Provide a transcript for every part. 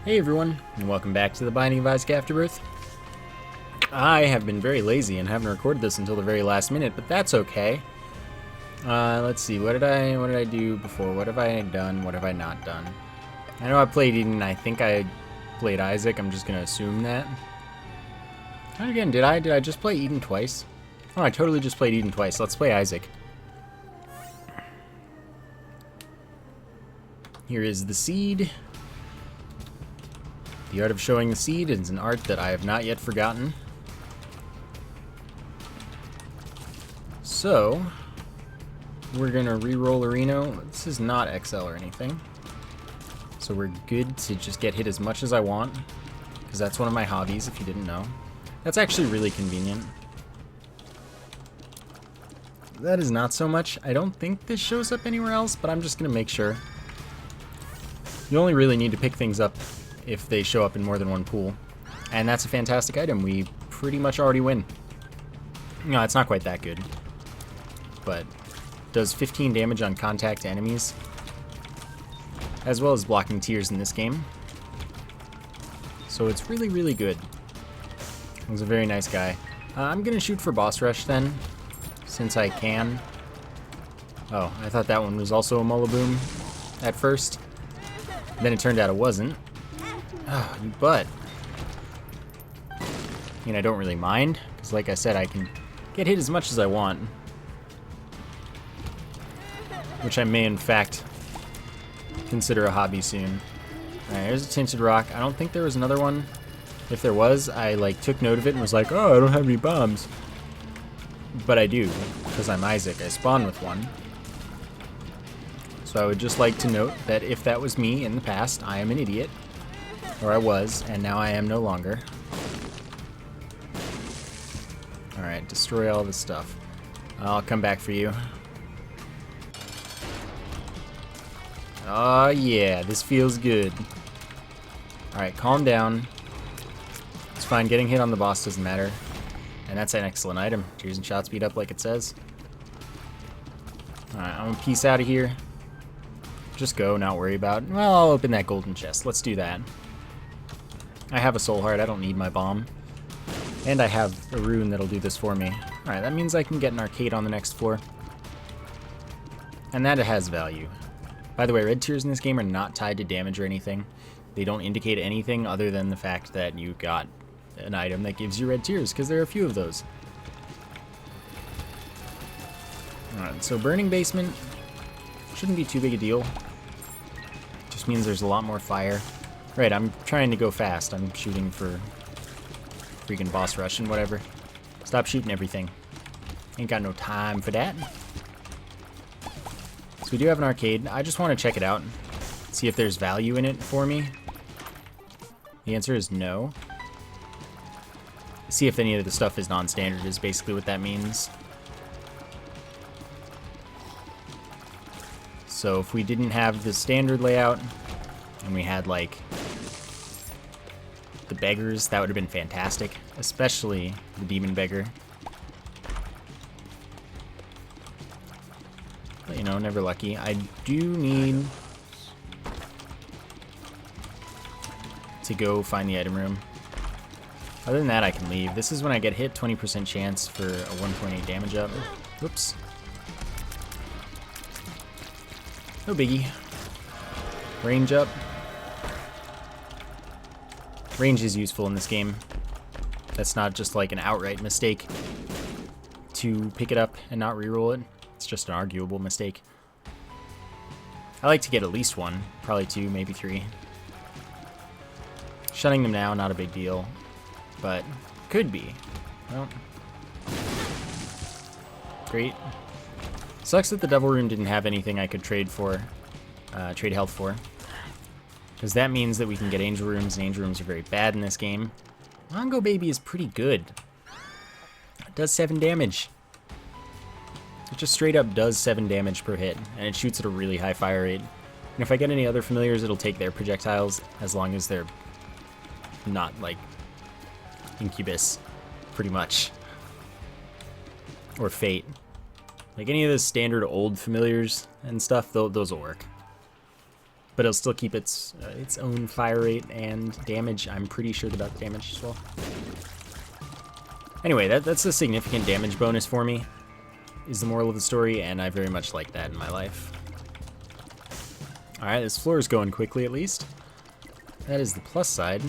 Hey everyone, and welcome back to the Binding of Isaac Afterbirth. I have been very lazy and haven't recorded this until the very last minute, but that's okay. Let's see, what did I do before? What have I done? What have I not done? I know I played Eden, I think I played Isaac, I'm just gonna assume that. And again, did I just play Eden twice? Oh, I totally just played Eden twice. Let's play Isaac. Here is the seed. The art of showing the seed is an art that I have not yet forgotten. So, we're gonna re-roll Reno. This is not XL or anything. So we're good to just get hit as much as I want, because that's one of my hobbies, if you didn't know. That's actually really convenient. That is not so much. I don't think this shows up anywhere else, but I'm just gonna make sure. You only really need to pick things up if they show up in more than one pool. And that's a fantastic item. We pretty much already win. No, it's not quite that good. But does 15 damage on contact to enemies, as well as blocking tears in this game. So it's really, really good. He's a very nice guy. I'm gonna shoot for boss rush then, since I can. Oh, I thought that one was also a Mullaboom at first. Then it turned out it wasn't. Oh, but I mean, I don't really mind, because like I said, I can get hit as much as I want. Which I may, in fact, consider a hobby soon. Alright, here's a tinted rock. I don't think there was another one. If there was, I took note of it and was like, oh, I don't have any bombs. But I do, because I'm Isaac. I spawned with one. So I would just like to note that if that was me in the past, I am an idiot. Or I was, and now I am no longer. Alright, destroy all this stuff. I'll come back for you. Oh yeah, this feels good. Alright, calm down. It's fine, getting hit on the boss doesn't matter. And that's an excellent item. Tears and shot speed up like it says. Alright, I'm gonna peace out of here. Just go, not worry about it. Well, I'll open that golden chest. Let's do that. I have a soul heart, I don't need my bomb. And I have a rune that'll do this for me. Alright, that means I can get an arcade on the next floor. And that has value. By the way, red tears in this game are not tied to damage or anything. They don't indicate anything other than the fact that you got an item that gives you red tears, because there are a few of those. Alright, so burning basement shouldn't be too big a deal. Just means there's a lot more fire. Right, I'm trying to go fast. I'm shooting for freaking boss rush and whatever. Stop shooting everything. Ain't got no time for that. So we do have an arcade. I just want to check it out. See if there's value in it for me. The answer is no. See if any of the stuff is non-standard is basically what that means. So if we didn't have the standard layout, and we had the beggars, that would have been fantastic, especially the demon beggar. But you know, never lucky. I do need to go find the item room. Other than that, I can leave. This is when I get hit, 20% chance for a 1.8 damage up. Whoops. No biggie. Range up. Range is useful in this game. That's not just like an outright mistake to pick it up and not reroll it. It's just an arguable mistake. I like to get at least one, probably two, maybe three. Shutting them now, not a big deal, but could be. Well, great. Sucks that the Devil Rune didn't have anything I could trade for, trade health for. Because that means that we can get Angel Rooms, and Angel Rooms are very bad in this game. Mongo Baby is pretty good. It does 7 damage. It just straight up does 7 damage per hit, and it shoots at a really high fire rate. And if I get any other familiars, it'll take their projectiles, as long as they're not, like, Incubus, pretty much. Or Fate. Like any of the standard old familiars and stuff, those will work. but it'll still keep its own fire rate and damage. I'm pretty sure about the damage as well. Anyway, that's a significant damage bonus for me, is the moral of the story, and I very much like that in my life. Alright, this floor is going quickly at least. That is the plus side.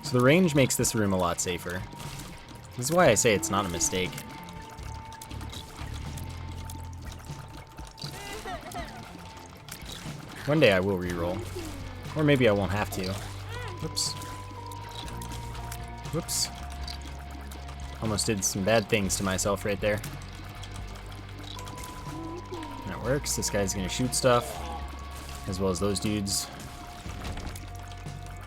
So the range makes this room a lot safer. This is why I say it's not a mistake. One day I will reroll. Or maybe I won't have to. Whoops. Whoops. Almost did some bad things to myself right there. That works. This guy's gonna shoot stuff, as well as those dudes.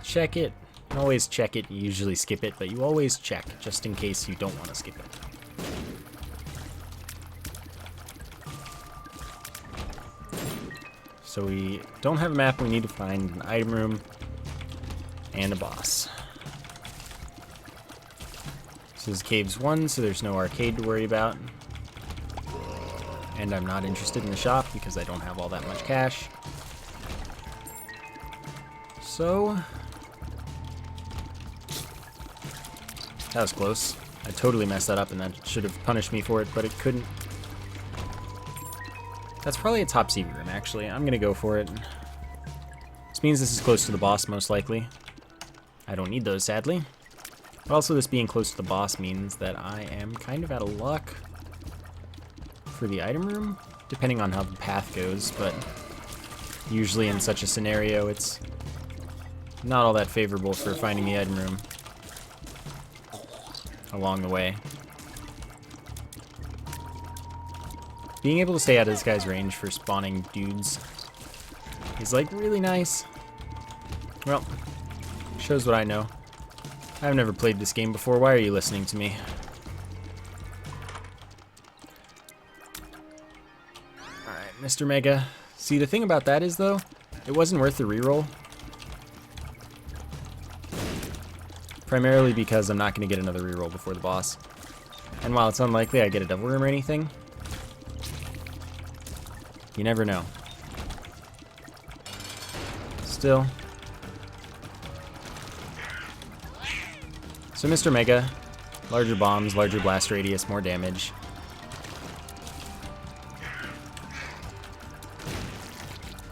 Check it. You always check it. You usually skip it, but you always check, just in case you don't want to skip it. So we don't have a map. We need to find an item room and a boss. This is Caves 1, so there's no arcade to worry about. And I'm not interested in the shop because I don't have all that much cash. So that was close. I totally messed that up, and that should have punished me for it, but it couldn't. That's probably a top secret room, actually. I'm gonna go for it. This means this is close to the boss, most likely. I don't need those, sadly. But also, this being close to the boss means that I am kind of out of luck for the item room, depending on how the path goes, but usually in such a scenario, it's not all that favorable for finding the item room along the way. Being able to stay out of this guy's range for spawning dudes is like really nice. Well, shows what I know. I've never played this game before. Why are you listening to me? Alright, Mr. Mega. See, the thing about that is, though, it wasn't worth the reroll. Primarily because I'm not going to get another reroll before the boss. And while it's unlikely I get a devil room or anything, you never know. Still. So Mr. Mega, larger bombs, larger blast radius, more damage.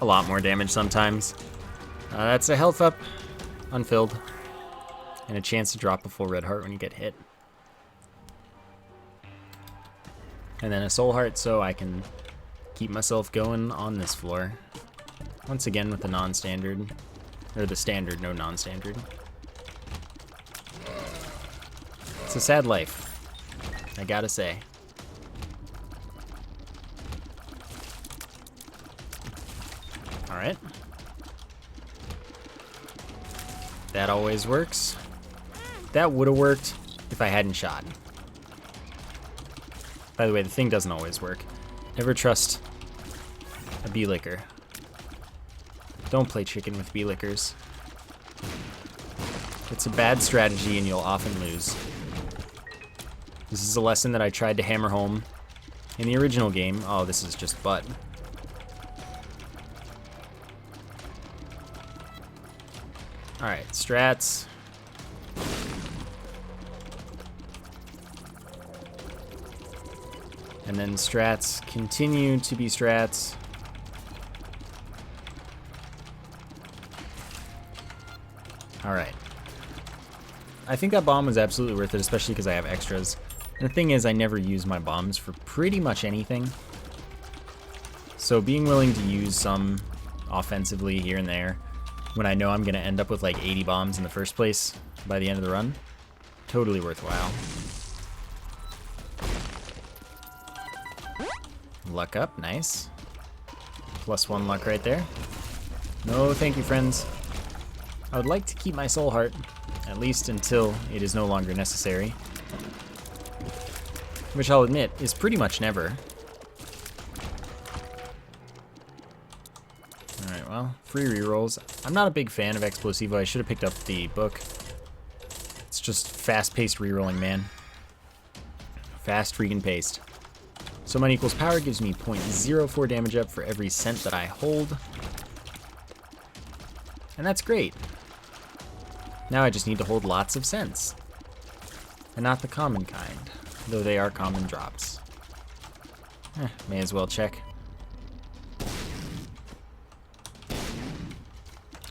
A lot more damage sometimes. That's a health up, unfilled, and a chance to drop a full red heart when you get hit. And then a soul heart so I can keep myself going on this floor. Once again with the non-standard, or the standard, no non-standard. It's a sad life, I gotta say. Alright. That always works. That would have worked if I hadn't shot. By the way, the thing doesn't always work. Never trust a bee licker. Don't play chicken with bee lickers. It's a bad strategy and you'll often lose. This is a lesson that I tried to hammer home in the original game. Oh, this is just butt. Alright, strats. And then strats continue to be strats. Alright. I think that bomb was absolutely worth it, especially because I have extras. And the thing is, I never use my bombs for pretty much anything. So being willing to use some offensively here and there, when I know I'm going to end up with like 80 bombs in the first place by the end of the run, totally worthwhile. Luck up, nice. +1 luck right there. No, thank you, friends. I would like to keep my soul heart, at least until it is no longer necessary. Which I'll admit is pretty much never. Alright, well, free rerolls. I'm not a big fan of Explosivo. I should have picked up the book. It's just fast-paced rerolling, man. Fast freaking paced. So money equals power gives me 0.04 damage up for every cent that I hold. And that's great. Now I just need to hold lots of cents. And not the common kind, though they are common drops. May as well check.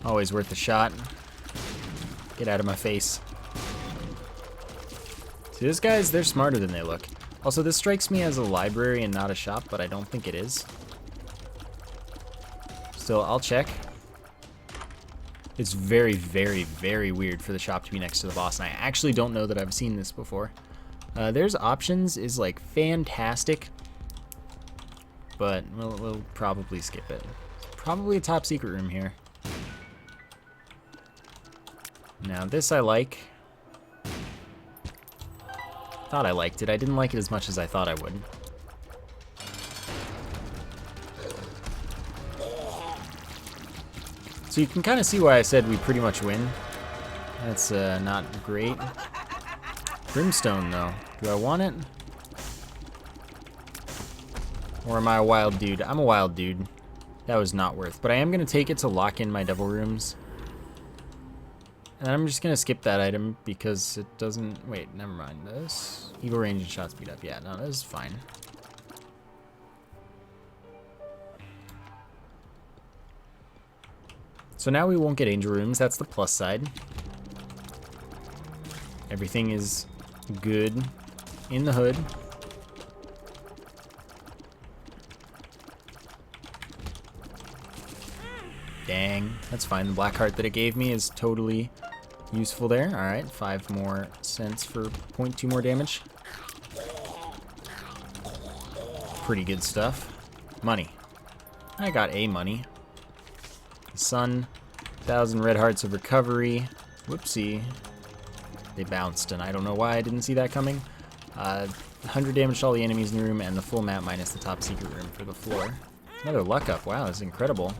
Always worth a shot. Get out of my face. See, these guys, they're smarter than they look. Also, this strikes me as a library and not a shop, but I don't think it is. Still, I'll check. It's very, very, very weird for the shop to be next to the boss, and I actually don't know that I've seen this before. There's options is like fantastic, but we'll probably skip it. Probably a top secret room here. Now this I like. Thought I liked it. I didn't like it as much as I thought I would. So you can kind of see why I said we pretty much win. That's not great. Brimstone, though. Do I want it? Or am I a wild dude? I'm a wild dude. That was not worth. But I am going to take it to lock in my devil rooms. And I'm just going to skip that item because it doesn't... Wait, never mind. This... Evil range and shot speed up. Yeah, no, this is fine. So now we won't get angel rooms. That's the plus side. Everything is good in the hood. Dang, that's fine. The black heart that it gave me is totally useful there. All right, 5 more cents for 0.2 more damage. Pretty good stuff. Money. I got a money. The sun, 1,000 red hearts of recovery. Whoopsie. They bounced, and I don't know why I didn't see that coming. 100 damage to all the enemies in the room, and the full map minus the top secret room for the floor. Another luck up. Wow, that's incredible.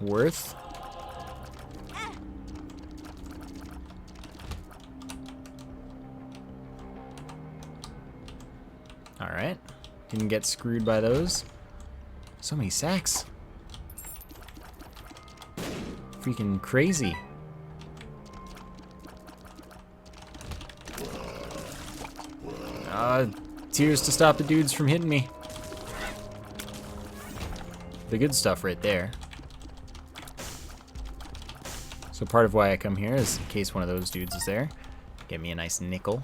Worth. Alright. Didn't get screwed by those. So many sacks. Freaking crazy. Tears to stop the dudes from hitting me. The good stuff right there. So part of why I come here is in case one of those dudes is there. Get me a nice nickel.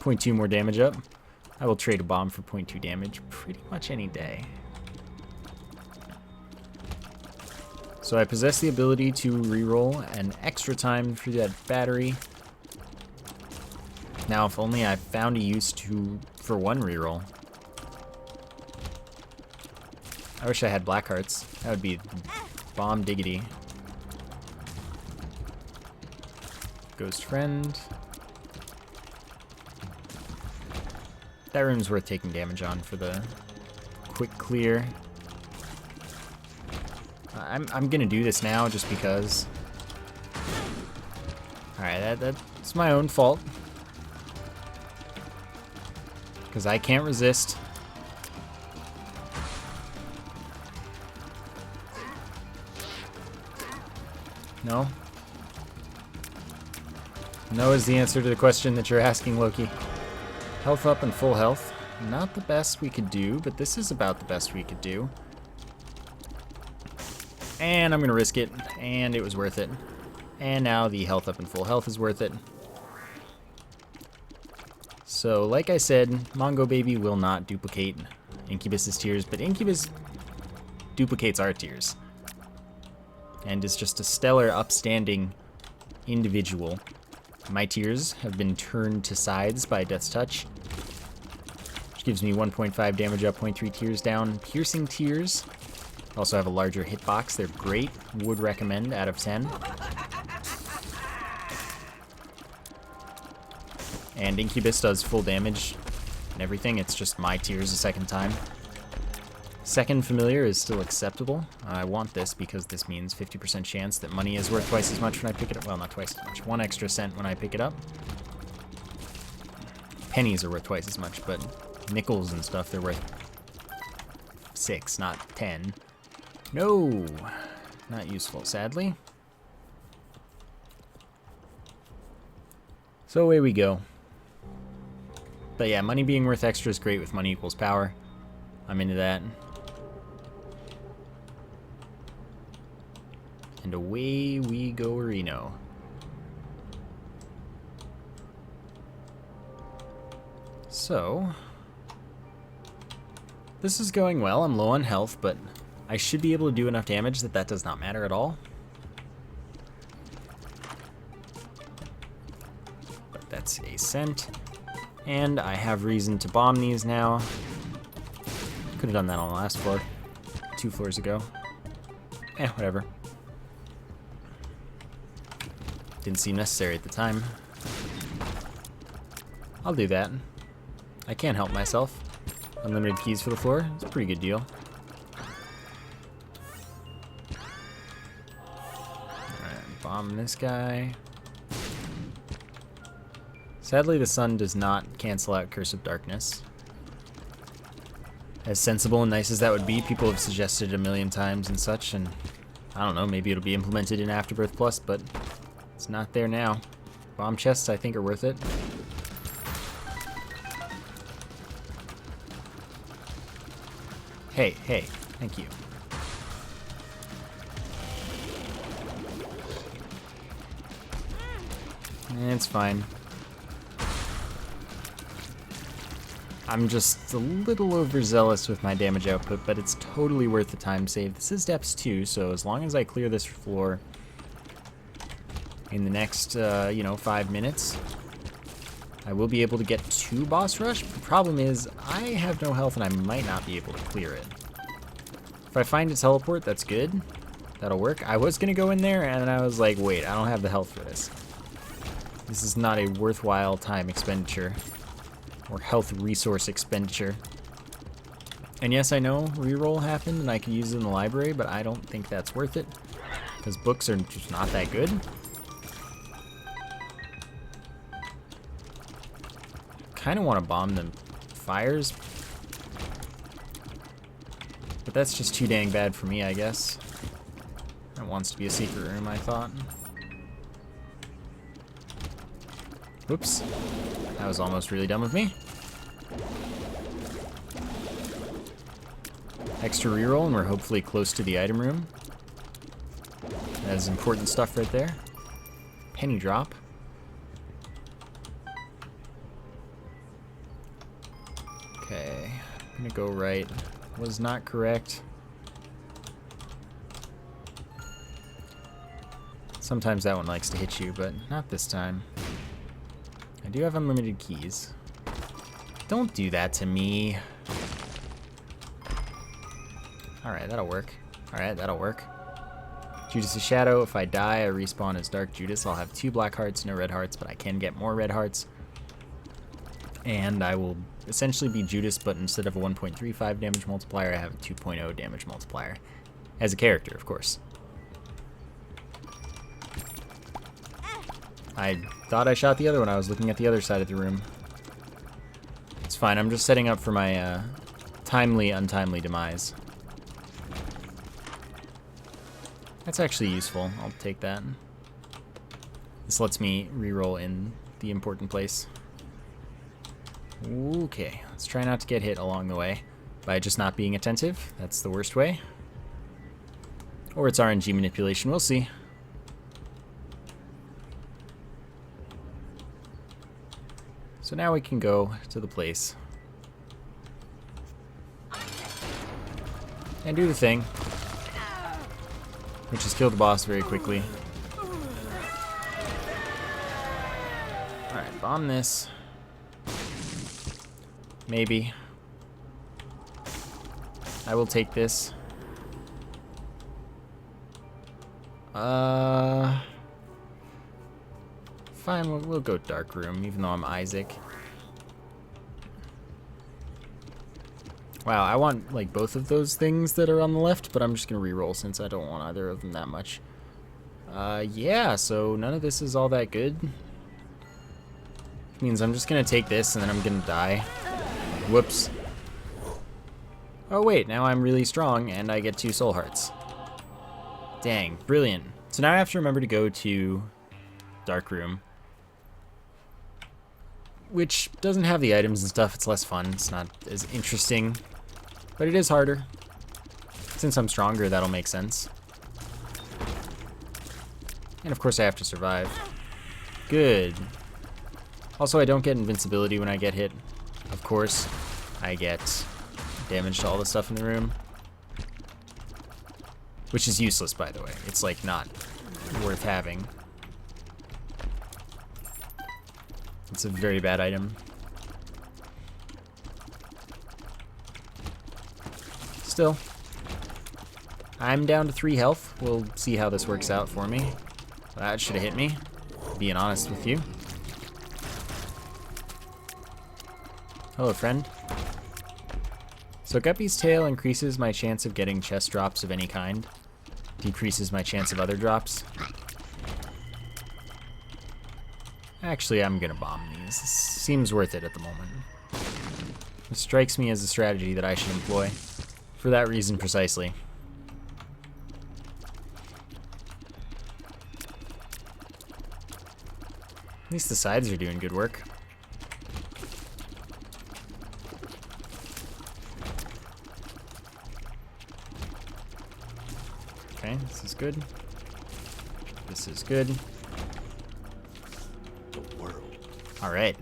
0.2 more damage up. I will trade a bomb for 0.2 damage pretty much any day. So I possess the ability to reroll an extra time for that battery. Now, if only I found a use for one reroll. I wish I had black hearts. That would be bomb diggity. Ghost friend. That room's worth taking damage on for the quick clear. I'm gonna do this now just because. Alright, that's my own fault. Because I can't resist. No? No is the answer to the question that you're asking, Loki. Health up and full health. Not the best we could do, but this is about the best we could do. And I'm going to risk it, and it was worth it. And now the health up and full health is worth it. So, like I said, Mongo Baby will not duplicate Incubus's tears, but Incubus duplicates our tears. And is just a stellar, upstanding individual. My tears have been turned to sides by Death's Touch, which gives me 1.5 damage up, 0.3 tears down. Piercing tears also have a larger hitbox. They're great. Would recommend out of 10. And Incubus does full damage and everything. It's just my tears a second time. Second familiar is still acceptable. I want this because this means 50% chance that money is worth twice as much when I pick it up. Well, not twice as much. 1 extra cent when I pick it up. pennies are worth twice as much, but nickels and stuff, they're worth 6, not 10. No, not useful, sadly. So away we go. But yeah, money being worth extra is great with money equals power. I'm into that. And away we go, Reno. So, this is going well. I'm low on health, but I should be able to do enough damage that that does not matter at all. But that's a cent. And I have reason to bomb these now. Could have done that on the last floor. 2 floors ago. Whatever. Didn't seem necessary at the time. I'll do that. I can't help myself. Unlimited keys for the floor. It's a pretty good deal. Alright, bomb this guy. Sadly, the sun does not cancel out Curse of Darkness. As sensible and nice as that would be, people have suggested it a million times and such, and I don't know, maybe it'll be implemented in Afterbirth Plus, but it's not there now. Bomb chests, I think, are worth it. Hey, thank you. It's fine. I'm just a little overzealous with my damage output, but it's totally worth the time save. This is depths 2, so as long as I clear this floor in the next, 5 minutes, I will be able to get to boss rush. The problem is I have no health and I might not be able to clear it. If I find a teleport, that's good. That'll work. I was going to go in there and I was like, wait, I don't have the health for this. This is not a worthwhile time expenditure. Or health resource expenditure. And yes, I know reroll happened and I could use it in the library, but I don't think that's worth it. Because books are just not that good. Kind of want to bomb the fires. But that's just too dang bad for me, I guess. That wants to be a secret room, I thought. Whoops. That was almost really dumb of me. Extra reroll, and we're hopefully close to the item room. That is important stuff right there. Penny drop. Okay, I'm gonna go right. Was not correct. Sometimes that one likes to hit you, but not this time. I do have unlimited keys. Don't do that to me. Alright, that'll work. Alright, that'll work. Judas' Shadow. If I die, I respawn as Dark Judas. I'll have 2 black hearts, no red hearts, but I can get more red hearts. And I will essentially be Judas, but instead of a 1.35 damage multiplier, I have a 2.0 damage multiplier. As a character, of course. I thought I shot the other one. I was looking at the other side of the room. It's fine. I'm just setting up for my timely, untimely demise. That's actually useful. I'll take that. This lets me reroll in the important place. Okay, let's try not to get hit along the way by just not being attentive. That's the worst way. Or it's RNG manipulation. We'll see. So now we can go to the place and do the thing, which is kill the boss very quickly. Alright, bomb this. Maybe. I will take this. Fine, we'll go Dark Room, even though I'm Isaac. Wow, I want, like, both of those things that are on the left, but I'm just gonna reroll since I don't want either of them that much. Yeah, so none of this is all that good. Means I'm just gonna take this and then I'm gonna die. Whoops. Oh wait, now I'm really strong and I get 2 soul hearts. Dang, brilliant. So now I have to remember to go to Dark Room, which doesn't have the items and stuff. It's less fun. It's not as interesting, but it is harder. Since I'm stronger, that'll make sense. And of course I have to survive. Good. Also, I don't get invincibility when I get hit. Of course, I get damage to all the stuff in the room. Which is useless, by the way. It's, like, not worth having. It's a very bad item. Still, I'm down to 3 health. We'll see how this works out for me. That should have hit me, being honest with you. Hello, friend. So Guppy's tail increases my chance of getting chest drops of any kind. Decreases my chance of other drops. Actually, I'm gonna bomb these. This seems worth it at the moment. It strikes me as a strategy that I should employ. For that reason precisely. At least the sides are doing good work. Okay, this is good. This is good. Alright.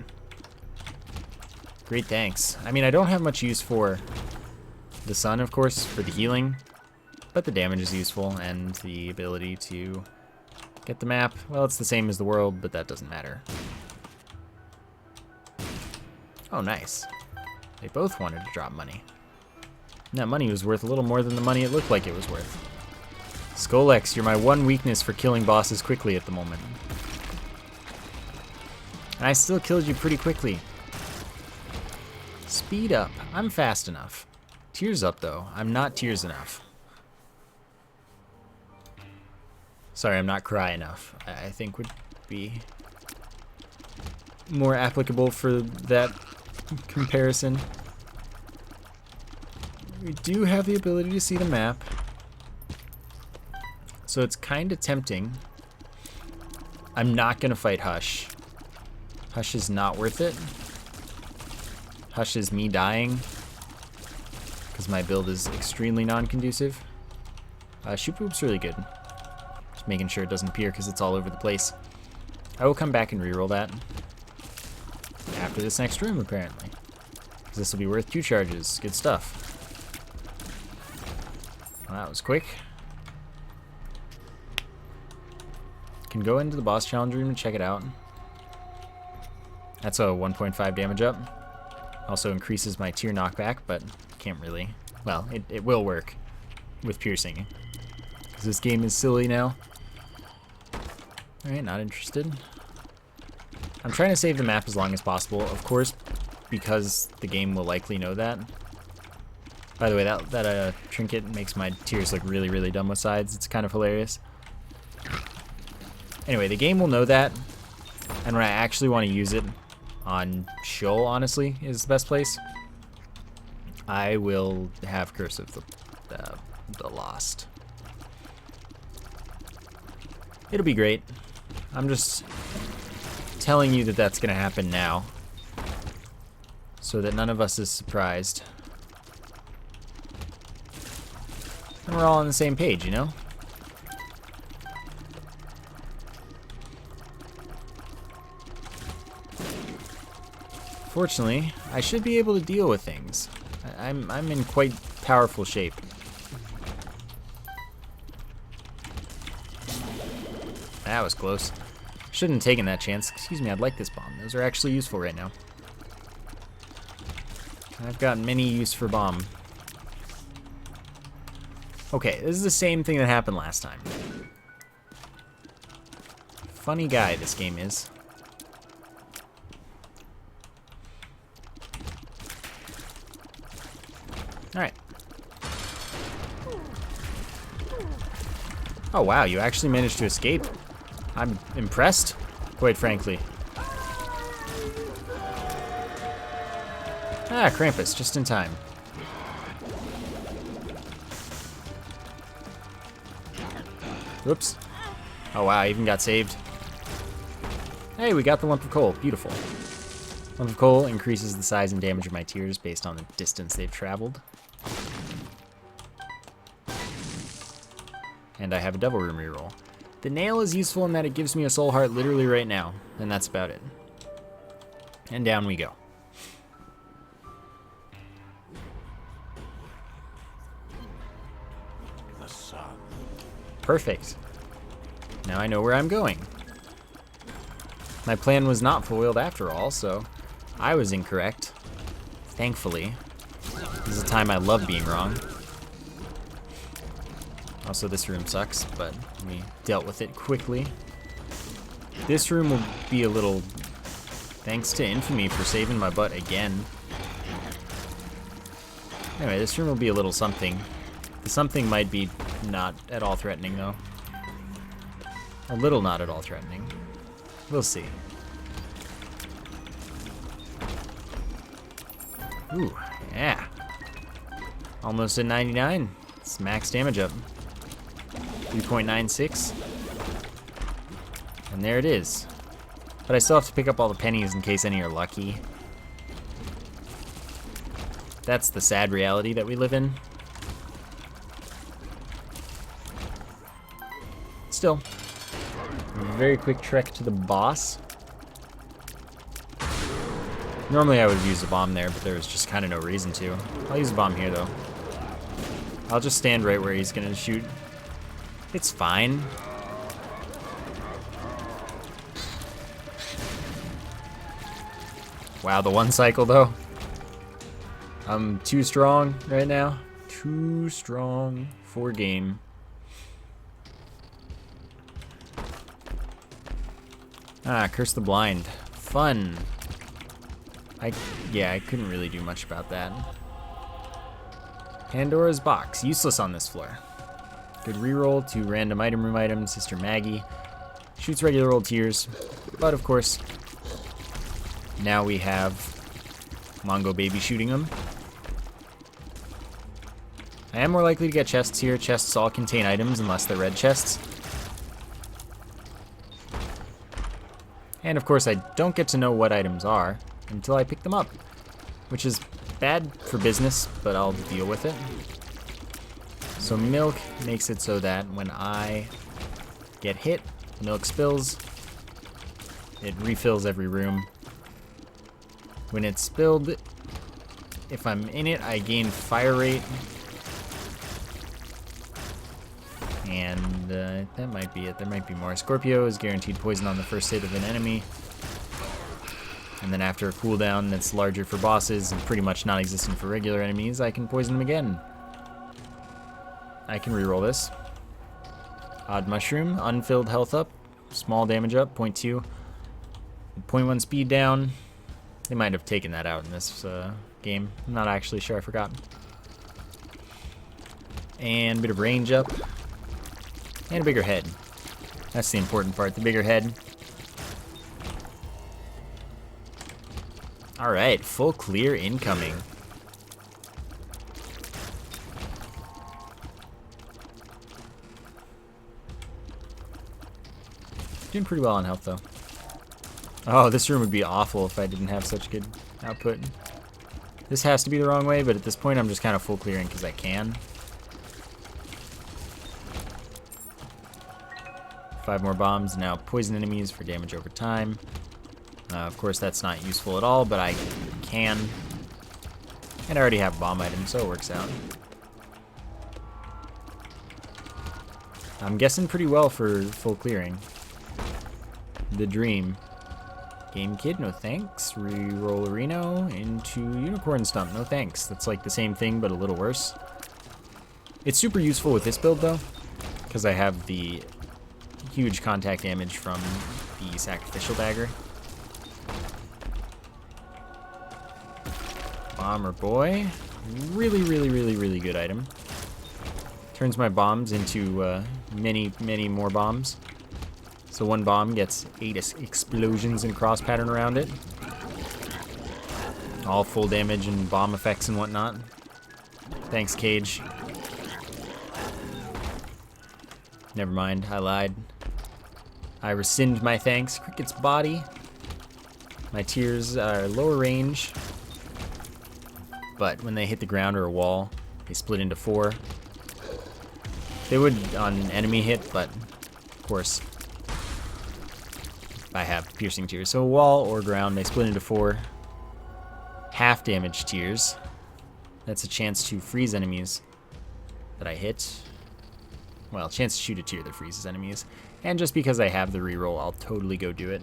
Great, thanks. I mean, I don't have much use for the sun, of course, for the healing, but the damage is useful, and the ability to get the map. Well, it's the same as the world, but that doesn't matter. Oh, nice. They both wanted to drop money. And that money was worth a little more than the money it looked like it was worth. Skolex, you're my one weakness for killing bosses quickly at the moment. And I still killed you pretty quickly. Speed up. I'm fast enough. Tears up, though. I'm not tears enough. Sorry, I'm not cry enough. I think would be more applicable for that comparison. We do have the ability to see the map. So it's kind of tempting. I'm not going to fight Hush. Hush is not worth it. Hush is me dying. Because my build is extremely non-conducive. Shoot Poop's really good. Just making sure it doesn't appear because it's all over the place. I will come back and reroll that. After this next room, apparently. Because this will be worth 2 charges. Good stuff. Well, that was quick. Can go into the boss challenge room and check it out. That's a 1.5 damage up. Also increases my tier knockback, but can't really. Well, it will work with piercing. Because this game is silly now. Alright, not interested. I'm trying to save the map as long as possible, of course, because the game will likely know that. By the way, that trinket makes my tiers look really, really dumb with sides. It's kind of hilarious. Anyway, the game will know that, and when I actually want to use it on Shoal, honestly, is the best place, I will have Curse of the Lost. It'll be great. I'm just telling you that that's going to happen now, so that none of us is surprised. And we're all on the same page, you know? Fortunately, I should be able to deal with things. I'm in quite powerful shape. That was close. Shouldn't have taken that chance. Excuse me, I'd like this bomb. Those are actually useful right now. I've got many use for bomb. Okay, this is the same thing that happened last time. Funny guy this game is. Alright. Oh wow, you actually managed to escape. I'm impressed, quite frankly. Ah, Krampus, just in time. Whoops. Oh wow, I even got saved. Hey, we got the lump of coal. Beautiful. Lump of coal increases the size and damage of my tiers based on the distance they've traveled. And I have a Devil Room reroll. The nail is useful in that it gives me a soul heart literally right now, and that's about it. And down we go. The sun. Perfect. Now I know where I'm going. My plan was not foiled after all, so I was incorrect. Thankfully. This is a time I love being wrong. Also, this room sucks, but we dealt with it quickly. This room will be a little... Thanks to Infamy for saving my butt again. Anyway, this room will be a little something. The something might be not at all threatening, though. A little not at all threatening. We'll see. Ooh, yeah. Almost at 99. It's max damage up. 3.96. And there it is. But I still have to pick up all the pennies in case any are lucky. That's the sad reality that we live in. Still, a very quick trek to the boss. Normally I would have used a bomb there, but there was just kind of no reason to. I'll use a bomb here, though. I'll just stand right where he's going to shoot. It's fine. Wow, the one cycle, though. I'm too strong right now. Too strong for game. Ah, Curse the Blind. Fun. Yeah, I couldn't really do much about that. Pandora's Box. Useless on this floor. Good reroll to random item room items. Sister Maggie. Shoots regular old tiers. But, of course, now we have Mongo Baby shooting them. I am more likely to get chests here. Chests all contain items unless they're red chests. And of course I don't get to know what items are until I pick them up, which is bad for business, but I'll deal with it. So milk makes it so that when I get hit, milk spills. It refills every room. When it's spilled, if I'm in it, I gain fire rate. And that might be it. There might be more. Scorpio is guaranteed poison on the first hit of an enemy. And then after a cooldown that's larger for bosses and pretty much non-existent for regular enemies, I can poison them again. I can reroll this. Odd Mushroom, unfilled health up, small damage up, 0.2. 0.1 speed down. They might have taken that out in this game. I'm not actually sure, I forgot. And a bit of range up. And a bigger head. That's the important part, the bigger head. Alright, full clear incoming. Doing pretty well on health, though. Oh, this room would be awful if I didn't have such good output. This has to be the wrong way, but at this point I'm just kind of full clearing because I can. 5 more bombs, now poison enemies for damage over time. Of course that's not useful at all, but I can. And I already have bomb items, so it works out. I'm guessing pretty well for full clearing. The dream. Game Kid, no thanks. Reroll Reno into Unicorn Stump, no thanks. That's like the same thing, but a little worse. It's super useful with this build, though, because I have the huge contact damage from the Sacrificial Dagger. Bomber Boy. Really, really, really, really good item. Turns my bombs into many, many more bombs. So one bomb gets 8 explosions and cross pattern around it. all full damage and bomb effects and whatnot. Thanks, Cage. Never mind, I lied. I rescind my thanks. Cricket's body. My tears are lower range, but when they hit the ground or a wall, they split into 4. They would on an enemy hit, but of course, I have piercing tears. So a wall or ground, they split into 4. Half damage tears. That's a chance to freeze enemies that I hit. Well, chance to shoot a tear that freezes enemies. And just because I have the reroll, I'll totally go do it.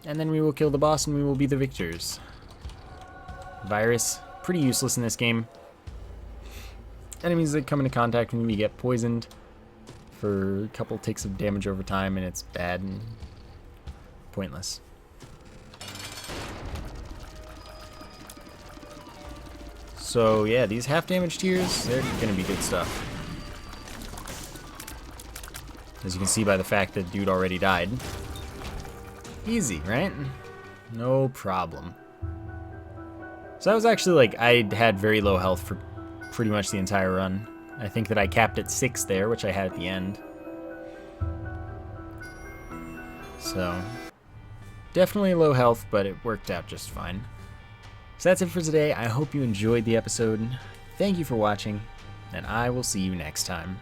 And then we will kill the boss and we will be the victors. Virus, pretty useless in this game. Enemies that come into contact with me get poisoned for a couple ticks of damage over time, and it's bad and pointless. So yeah, these half damage tiers, they're gonna be good stuff. As you can see by the fact that dude already died. Easy, right? No problem. So that was actually like, I had very low health for pretty much the entire run. I think that I capped at 6 there, which I had at the end. So, definitely low health, but it worked out just fine. So that's it for today. I hope you enjoyed the episode. Thank you for watching, and I will see you next time.